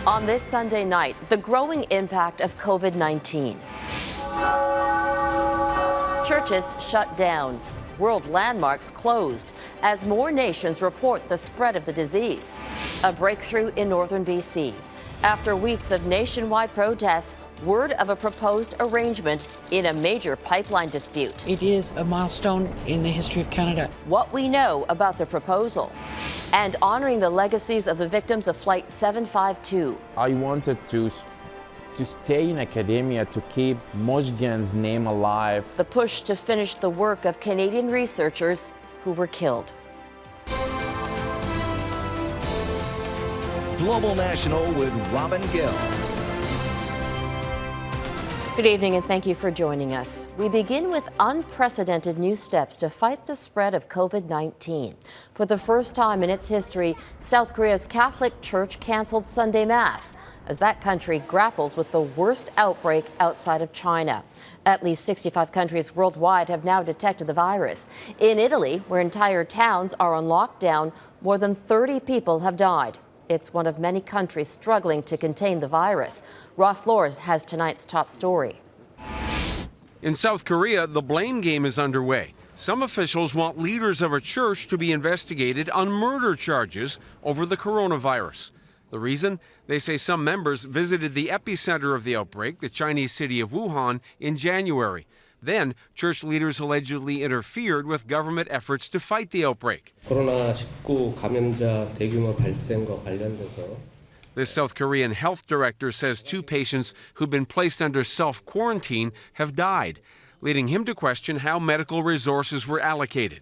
On this Sunday night, the growing impact of COVID-19. Churches shut down. World landmarks closed as more nations report the spread of the disease. A breakthrough in northern BC. After weeks of nationwide protests, word of a proposed arrangement in a major pipeline dispute. It is a milestone in the history of Canada. What we know about the proposal and honoring the legacies of the victims of Flight 752. I wanted to stay in academia to keep Mojgan's name alive. The push to finish the work of Canadian researchers who were killed. Global National with Robin Gill. Good evening and thank you for joining us. We begin with unprecedented new steps to fight the spread of COVID-19. For the first time in its history, South Korea's Catholic Church canceled Sunday Mass as that country grapples with the worst outbreak outside of China. At least 65 countries worldwide have now detected the virus. In Italy, where entire towns are on lockdown, more than 30 people have died. It's one of many countries struggling to contain the virus. Ross Lord has tonight's top story. In South Korea, the blame game is underway. Some officials want leaders of a church to be investigated on murder charges over the coronavirus. The reason? They say some members visited the epicenter of the outbreak, the Chinese city of Wuhan, in January. Then, church leaders allegedly interfered with government efforts to fight the outbreak. 코로나19 감염자 대규모 발생과 관련돼서 The South Korean health director says 2 patients who've been placed under self-quarantine have died, leading him to question how medical resources were allocated.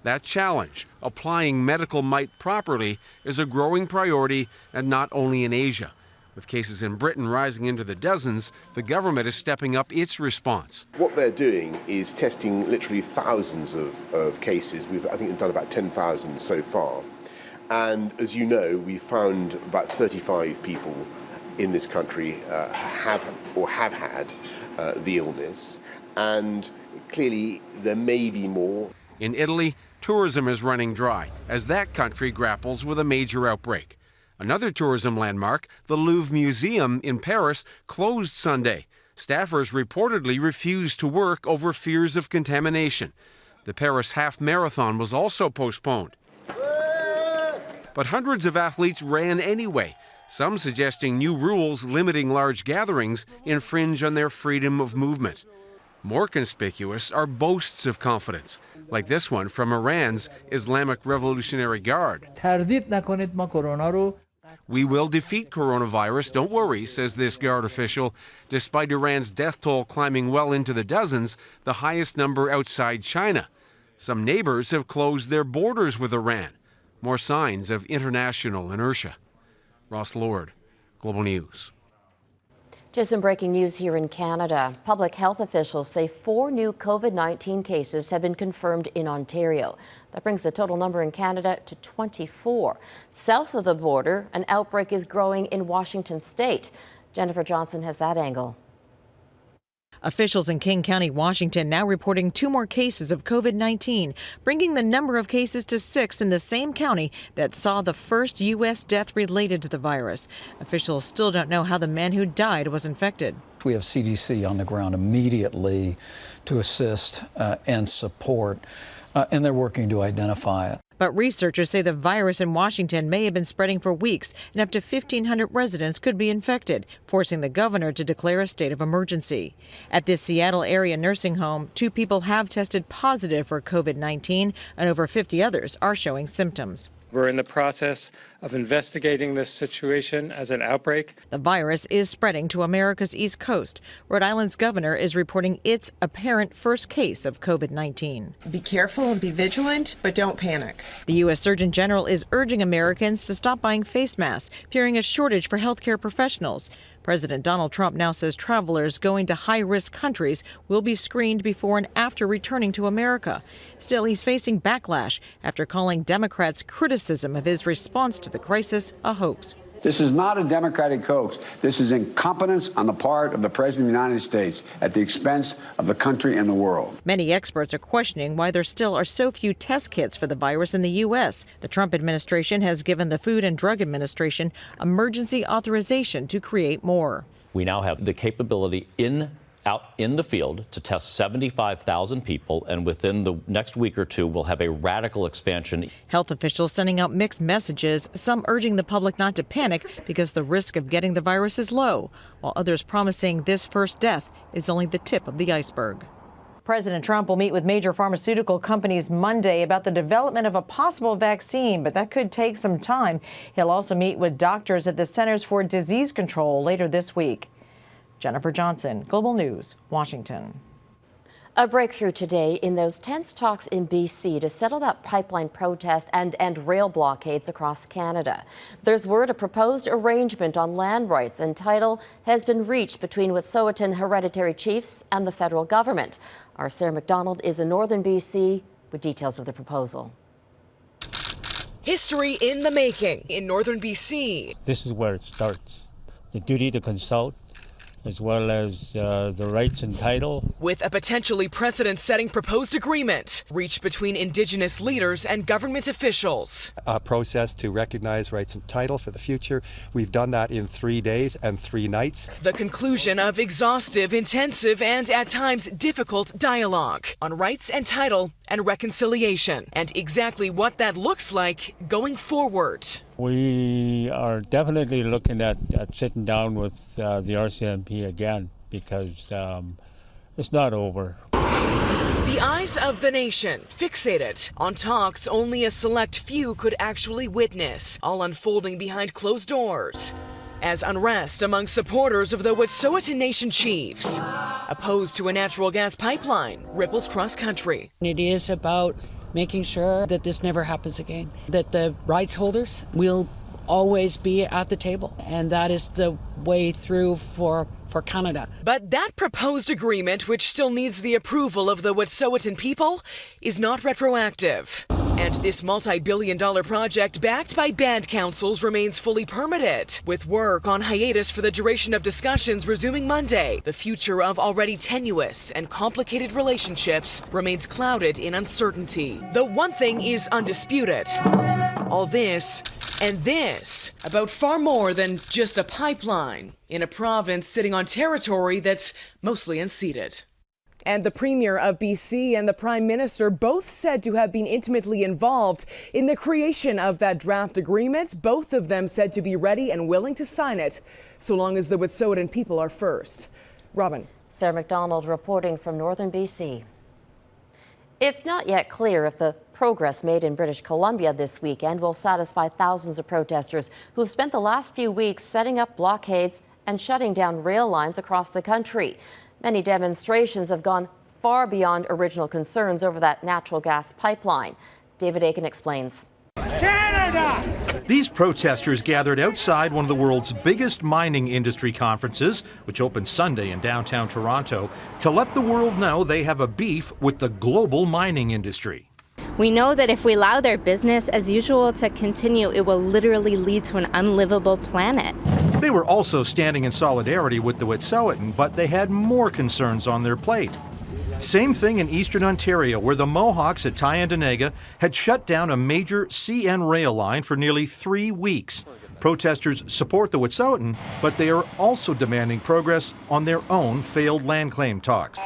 That challenge, applying medical might properly, is a growing priority, and not only in Asia. With cases in Britain rising into the dozens, the government is stepping up its response. What they're doing is testing literally thousands of cases. I think they've done about 10,000 so far. And as you know, we found about 35 people in this country have had the illness. And clearly there may be more. In Italy, tourism is running dry as that country grapples with a major outbreak. Another tourism landmark, the Louvre Museum in Paris, closed Sunday. Staffers reportedly refused to work over fears of contamination. The Paris half marathon was also postponed. But hundreds of athletes ran anyway, some suggesting new rules limiting large gatherings infringe on their freedom of movement. More conspicuous are boasts of confidence, like this one from Iran's Islamic Revolutionary Guard. We will defeat coronavirus, don't worry, says this Guard official. Despite Iran's death toll climbing well into the dozens, the highest number outside China. Some neighbors have closed their borders with Iran. More signs of international inertia. Ross Lord, Global News. Just some breaking news here in Canada. Public health officials say 4 new COVID-19 cases have been confirmed in Ontario. That brings the total number in Canada to 24. South of the border, an outbreak is growing in Washington state. Jennifer Johnson has that angle. Officials in King County, Washington, now reporting 2 more cases of COVID-19, bringing the number of cases to 6 in the same county that saw the first U.S. death related to the virus. Officials still don't know how the man who died was infected. We have CDC on the ground immediately to assist and support, and they're working to identify it. But researchers say the virus in Washington may have been spreading for weeks, and up to 1,500 residents could be infected, forcing the governor to declare a state of emergency. At this Seattle area nursing home, 2 people have tested positive for COVID-19, and over 50 others are showing symptoms. We're in the process of investigating this situation as an outbreak. The virus is spreading to America's East Coast. Rhode Island's governor is reporting its apparent first case of COVID-19. Be careful and be vigilant, but don't panic. The U.S. Surgeon General is urging Americans to stop buying face masks, fearing a shortage for healthcare professionals. President Donald Trump now says travelers going to high-risk countries will be screened before and after returning to America. Still, he's facing backlash after calling Democrats' criticism of his response to the crisis a hoax. This is not a Democratic hoax. This is incompetence on the part of the President of the United States at the expense of the country and the world. Many experts are questioning why there still are so few test kits for the virus in the U.S. The Trump administration has given the Food and Drug Administration emergency authorization to create more. We now have the capability out in the field to test 75,000 people, and within the next week or two, we'll have a radical expansion. Health officials sending out mixed messages, some urging the public not to panic because the risk of getting the virus is low, while others promising this first death is only the tip of the iceberg. President Trump will meet with major pharmaceutical companies Monday about the development of a possible vaccine, but that could take some time. He'll also meet with doctors at the Centers for Disease Control later this week. Jennifer Johnson, Global News, Washington. A breakthrough today in those tense talks in B.C. to settle that pipeline protest and end rail blockades across Canada. There's word a proposed arrangement on land rights and title has been reached between Wet'suwet'en hereditary chiefs and the federal government. Our Sarah MacDonald is in northern B.C. with details of the proposal. History in the making in northern B.C. This is where it starts. The duty to consult, as well as the rights and title. With a potentially precedent-setting proposed agreement reached between Indigenous leaders and government officials. A process to recognize rights and title for the future. We've done that in 3 days and 3 nights. The conclusion of exhaustive, intensive, and at times difficult dialogue on rights and title and reconciliation, and exactly what that looks like going forward. We are definitely looking at sitting down with the RCMP again, because it's not over. The eyes of the nation fixated on talks only a select few could actually witness, all unfolding behind closed doors. As unrest among supporters of the Wet'suwet'en Nation chiefs, opposed to a natural gas pipeline, ripples cross-country. It is about making sure that this never happens again, that the rights holders will always be at the table, and that is the way through for Canada. But that proposed agreement, which still needs the approval of the Wet'suwet'en people, is not retroactive. And this multi-billion-dollar project backed by band councils remains fully permitted, with work on hiatus for the duration of discussions resuming Monday. The future of already tenuous and complicated relationships remains clouded in uncertainty. Though one thing is undisputed: all this and this about far more than just a pipeline in a province sitting on territory that's mostly unceded. And the Premier of BC and the Prime Minister both said to have been intimately involved in the creation of that draft agreement. Both of them said to be ready and willing to sign it, so long as the Wet'suwet'en people are first. Robin. Sarah MacDonald reporting from northern BC. It's not yet clear if the progress made in British Columbia this weekend will satisfy thousands of protesters who have spent the last few weeks setting up blockades and shutting down rail lines across the country. Many demonstrations have gone far beyond original concerns over that natural gas pipeline. David Akin explains. Canada! These protesters gathered outside one of the world's biggest mining industry conferences, which opened Sunday in downtown Toronto, to let the world know they have a beef with the global mining industry. We know that if we allow their business as usual to continue, it will literally lead to an unlivable planet. They were also standing in solidarity with the Wet'suwet'en, but they had more concerns on their plate. Same thing in eastern Ontario, where the Mohawks at Tyendinaga had shut down a major CN rail line for nearly 3 weeks. Protesters support the Wet'suwet'en, but they are also demanding progress on their own failed land claim talks.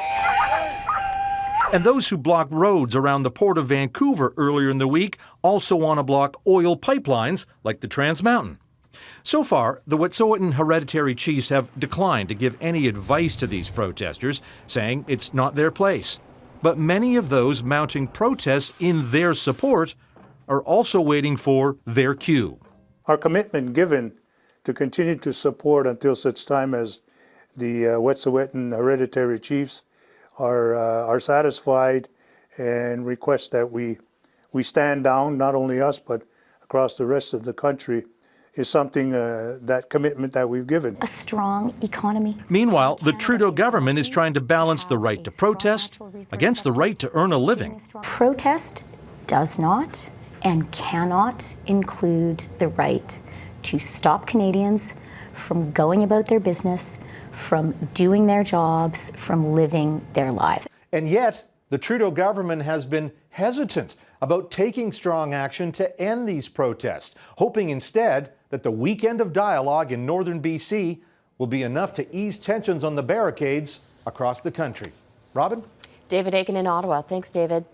And those who blocked roads around the Port of Vancouver earlier in the week also want to block oil pipelines like the Trans Mountain. So far, the Wet'suwet'en hereditary chiefs have declined to give any advice to these protesters, saying it's not their place. But many of those mounting protests in their support are also waiting for their cue. Our commitment given to continue to support until such time as the Wet'suwet'en hereditary chiefs are satisfied and request that we stand down, not only us, but across the rest of the country, is something, that commitment that we've given. A strong economy. Meanwhile, the Trudeau government is trying to balance the right to protest against the right to earn a living. Protest does not and cannot include the right to stop Canadians from going about their business, from doing their jobs, from living their lives. And yet, the Trudeau government has been hesitant about taking strong action to end these protests, hoping instead that the weekend of dialogue in northern BC will be enough to ease tensions on the barricades across the country. Robin? David Akin in Ottawa. Thanks, David.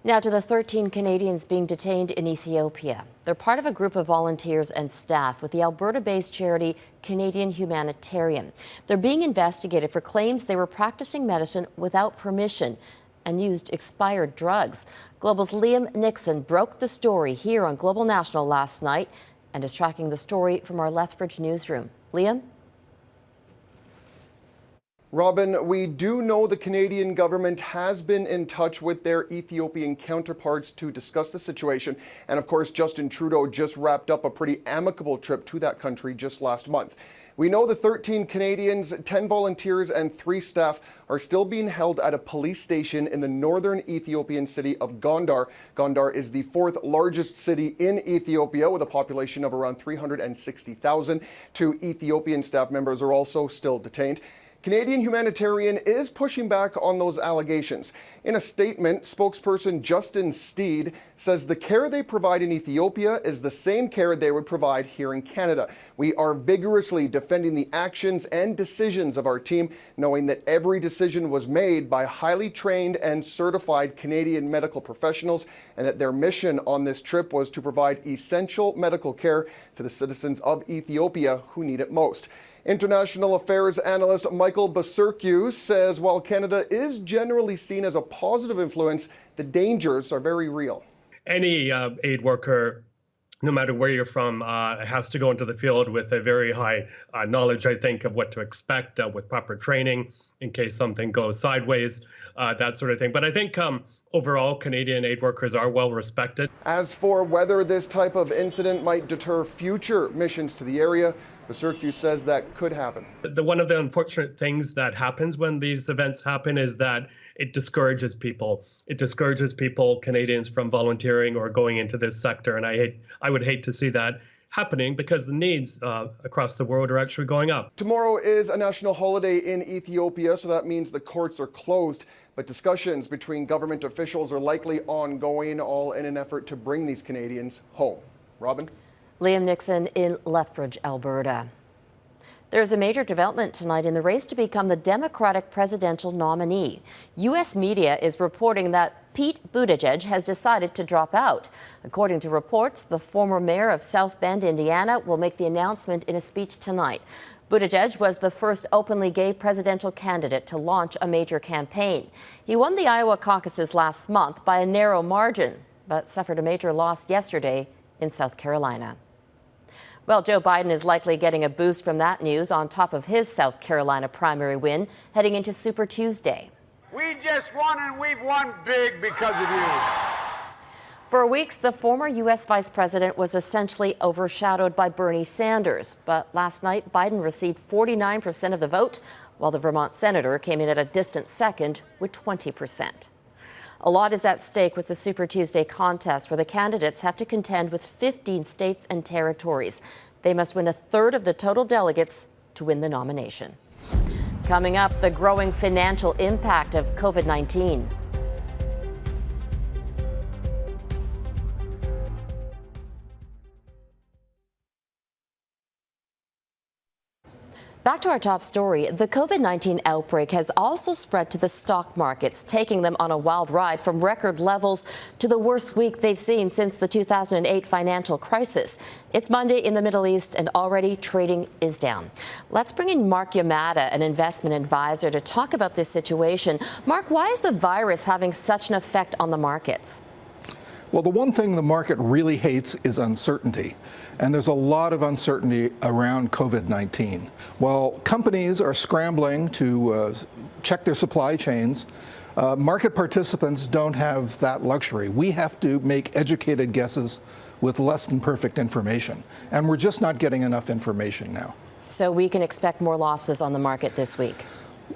Now to the 13 Canadians being detained in Ethiopia. They're part of a group of volunteers and staff with the Alberta-based charity Canadian Humanitarian. They're being investigated for claims they were practicing medicine without permission and used expired drugs. Global's Liam Nixon broke the story here on Global National last night and is tracking the story from our Lethbridge newsroom. Liam? Robin, we do know the Canadian government has been in touch with their Ethiopian counterparts to discuss the situation. And of course, Justin Trudeau just wrapped up a pretty amicable trip to that country just last month. We know the 13 Canadians, 10 volunteers and 3 staff are still being held at a police station in the northern Ethiopian city of Gondar. Gondar is the 4th largest city in Ethiopia with a population of around 360,000. 2 Ethiopian staff members are also still detained. Canadian Humanitarian is pushing back on those allegations. In a statement, spokesperson Justin Steed says the care they provide in Ethiopia is the same care they would provide here in Canada. We are vigorously defending the actions and decisions of our team, knowing that every decision was made by highly trained and certified Canadian medical professionals, and that their mission on this trip was to provide essential medical care to the citizens of Ethiopia who need it most. International affairs analyst Michael Basurkiw says while Canada is generally seen as a positive influence, the dangers are very real. Any aid worker, no matter where you're from, has to go into the field with a very high knowledge, I think, of what to expect with proper training in case something goes sideways, that sort of thing. But I think overall, Canadian aid workers are well respected. As for whether this type of incident might deter future missions to the area, Basurkiw says that could happen. One of the unfortunate things that happens when these events happen is that it discourages people. It discourages people, Canadians, from volunteering or going into this sector. And I would hate to see that happening because the needs across the world are actually going up. Tomorrow is a national holiday in Ethiopia, so that means the courts are closed. But discussions between government officials are likely ongoing, all in an effort to bring these Canadians home. Robin? Liam Nixon in Lethbridge, Alberta. There's a major development tonight in the race to become the Democratic presidential nominee. U.S. media is reporting that Pete Buttigieg has decided to drop out. According to reports, the former mayor of South Bend, Indiana, will make the announcement in a speech tonight. Buttigieg was the first openly gay presidential candidate to launch a major campaign. He won the Iowa caucuses last month by a narrow margin, but suffered a major loss yesterday in South Carolina. Well, Joe Biden is likely getting a boost from that news on top of his South Carolina primary win heading into Super Tuesday. We just won, and we've won big because of you. For weeks, the former U.S. vice president was essentially overshadowed by Bernie Sanders. But last night, Biden received 49% of the vote, while the Vermont senator came in at a distant second with 20%. A lot is at stake with the Super Tuesday contest, where the candidates have to contend with 15 states and territories. They must win a third of the total delegates to win the nomination. Coming up, the growing financial impact of COVID-19. Back to our top story. The COVID-19 outbreak has also spread to the stock markets, taking them on a wild ride from record levels to the worst week they've seen since the 2008 financial crisis. It's Monday in the Middle East, and already trading is down. Let's bring in Mark Yamada, an investment advisor, to talk about this situation. Mark, why is the virus having such an effect on the markets? Well, the one thing the market really hates is uncertainty. And there's a lot of uncertainty around COVID-19. While companies are scrambling to check their supply chains, market participants don't have that luxury. We have to make educated guesses with less than perfect information. And we're just not getting enough information now. So we can expect more losses on the market this week?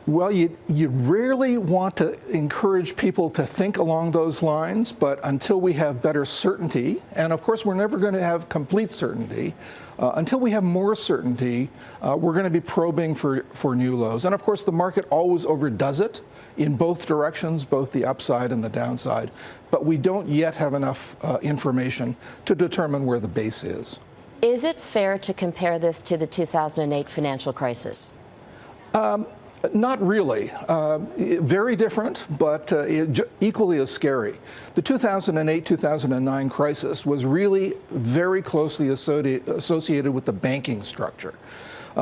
Well, you rarely want to encourage people to think along those lines, but until we have better certainty, and of course we're never going to have complete certainty, until we have more certainty, we're going to be probing for new lows. And of course the market always overdoes it in both directions, both the upside and the downside, but we don't yet have enough information to determine where the base is. Is it fair to compare this to the 2008 financial crisis? Not really. Very different, but equally as scary. The 2008-2009 crisis was really very closely associated with the banking structure.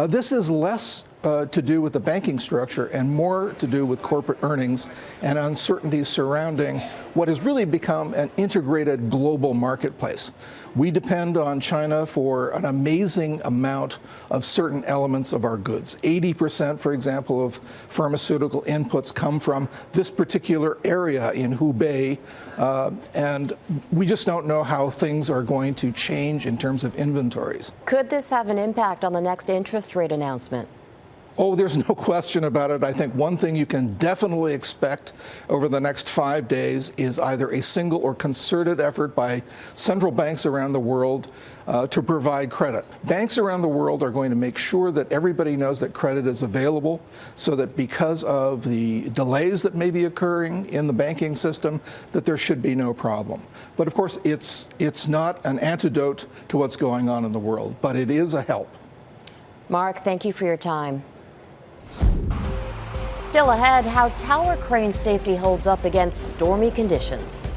This is less to do with the banking structure and more to do with corporate earnings and uncertainties surrounding what has really become an integrated global marketplace. We depend on China for an amazing amount of certain elements of our goods. 80%, for example, of pharmaceutical inputs come from this particular area in Hubei, and we just don't know how things are going to change in terms of inventories. Could this have an impact on the next interest rate announcement? Oh, there's no question about it. I think one thing you can definitely expect over the next 5 days is either a single or concerted effort by central banks around the world to provide credit. Banks around the world are going to make sure that everybody knows that credit is available, so that because of the delays that may be occurring in the banking system, that there should be no problem. But of course, it's not an antidote to what's going on in the world, but it is a help. Mark, thank you for your time. Still ahead, how tower crane safety holds up against stormy conditions.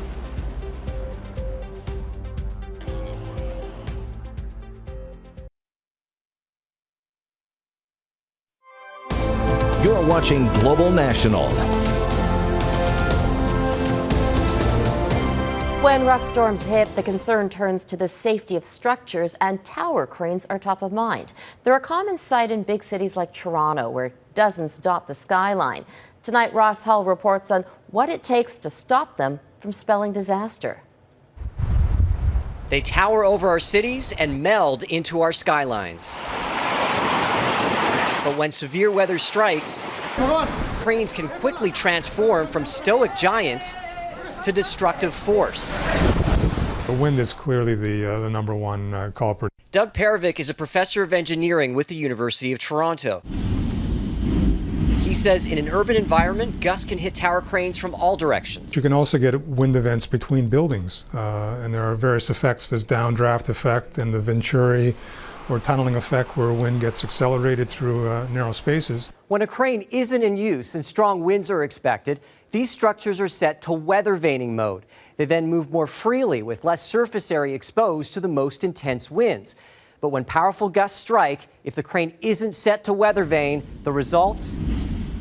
You're watching Global National. When rough storms hit, the concern turns to the safety of structures, and tower cranes are top of mind. They're a common sight in big cities like Toronto, where dozens dot the skyline. Tonight, Ross Hull reports on what it takes to stop them from spelling disaster. They tower over our cities and meld into our skylines. But when severe weather strikes, cranes can quickly transform from stoic giants to destructive force. The wind is clearly the number one culprit. Doug Perovic is a professor of engineering with the University of Toronto. He says in an urban environment, gusts can hit tower cranes from all directions. You can also get wind events between buildings, and there are various effects. There's downdraft effect and the venturi or tunneling effect, where wind gets accelerated through narrow spaces. When a crane isn't in use and strong winds are expected, these structures are set to weather vaning mode. They then move more freely with less surface area exposed to the most intense winds. But when powerful gusts strike, if the crane isn't set to weather vane, the results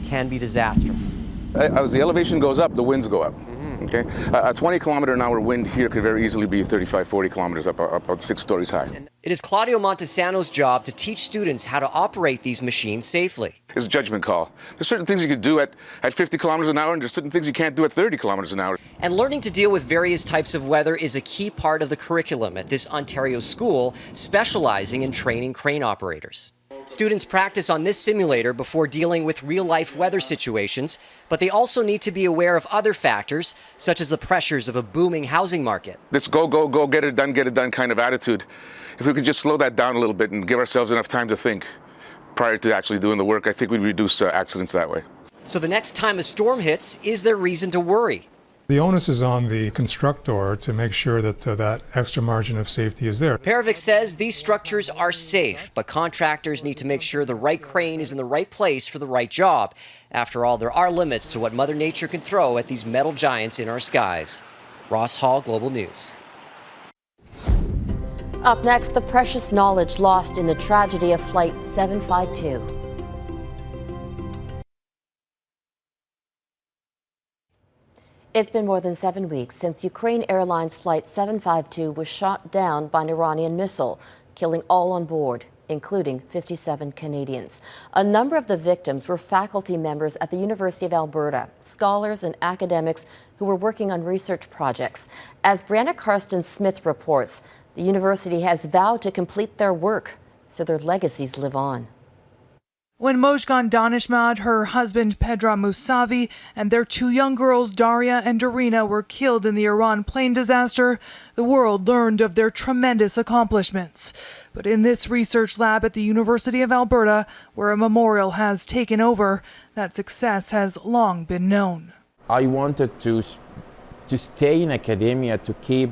can be disastrous. As the elevation goes up, the winds go up. Okay, a 20-kilometer-an-hour wind here could very easily be 35, 40 kilometers up, about 6 stories high. It is Claudio Montesano's job to teach students how to operate these machines safely. It's a judgment call. There's certain things you can do at 50 kilometers an hour, and there's certain things you can't do at 30 kilometers an hour. And learning to deal with various types of weather is a key part of the curriculum at this Ontario school, specializing in training crane operators. Students practice on this simulator before dealing with real-life weather situations, but they also need to be aware of other factors, such as the pressures of a booming housing market. This go, get it done kind of attitude. If we could just slow that down a little bit and give ourselves enough time to think prior to actually doing the work, I think we'd reduce accidents that way. So the next time a storm hits, is there reason to worry? The onus is on the constructor to make sure that that extra margin of safety is there. Perovic says these structures are safe, but contractors need to make sure the right crane is in the right place for the right job. After all, there are limits to what Mother Nature can throw at these metal giants in our skies. Ross Hall, Global News. Up next, the precious knowledge lost in the tragedy of Flight 752. It's been more than 7 weeks since Ukraine Airlines Flight 752 was shot down by an Iranian missile, killing all on board, including 57 Canadians. A number of the victims were faculty members at the University of Alberta, scholars and academics who were working on research projects. As Brianna Karsten-Smith reports, the university has vowed to complete their work so their legacies live on. When Mojgan Danishmand, her husband Pedra Musavi, and their 2 young girls Daria and Darina were killed in the Iran plane disaster, the world learned of their tremendous accomplishments. But in this research lab at the University of Alberta, where a memorial has taken over, that success has long been known. I wanted to stay in academia to keep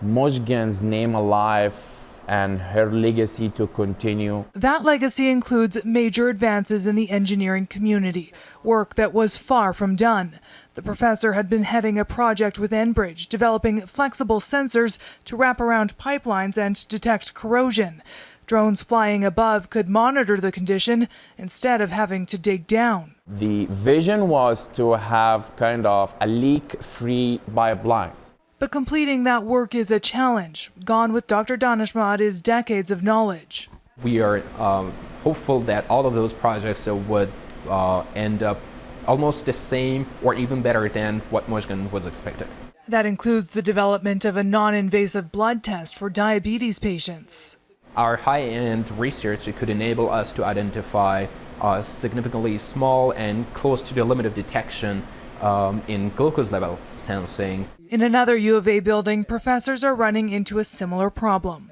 Mojgan's name alive and her legacy to continue. That legacy includes major advances in the engineering community, work that was far from done. The professor had been heading a project with Enbridge, developing flexible sensors to wrap around pipelines and detect corrosion. Drones flying above could monitor the condition instead of having to dig down. The vision was to have kind of a leak-free pipelines. But completing that work is a challenge. Gone with Dr. Danishmand is decades of knowledge. We are hopeful that all of those projects would end up almost the same or even better than what Mojgan was expected. That includes the development of a non-invasive blood test for diabetes patients. Our high-end research could enable us to identify significantly small and close to the limit of detection in glucose level sensing. In another U of A building, professors are running into a similar problem.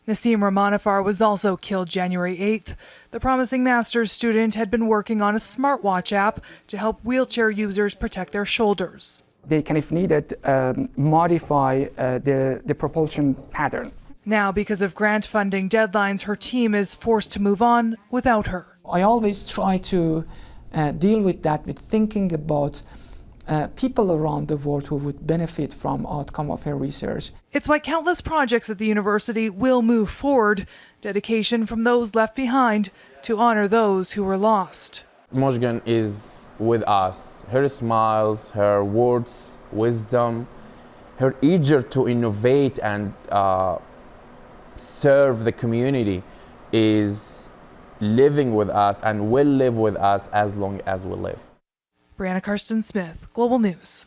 Nassim Ramanafar was also killed January 8th. The promising master's student had been working on a smartwatch app to help wheelchair users protect their shoulders. They kind of needed modify the propulsion pattern. Now, because of grant funding deadlines, her team is forced to move on without her. I always try to deal with that with thinking about people around the world who would benefit from outcome of her research. It's why countless projects at the university will move forward, dedication from those left behind to honor those who were lost. Mojgan is with us. Her smiles, her words, wisdom, her eager to innovate and serve the community is living with us and will live with us as long as we live. Brianna Karsten-Smith, Global News.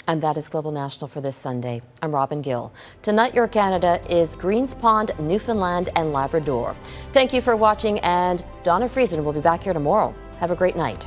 And that is Global National for this Sunday. I'm Robin Gill. Tonight, your Canada is Greens Pond, Newfoundland, and Labrador. Thank you for watching, and Donna Friesen will be back here tomorrow. Have a great night.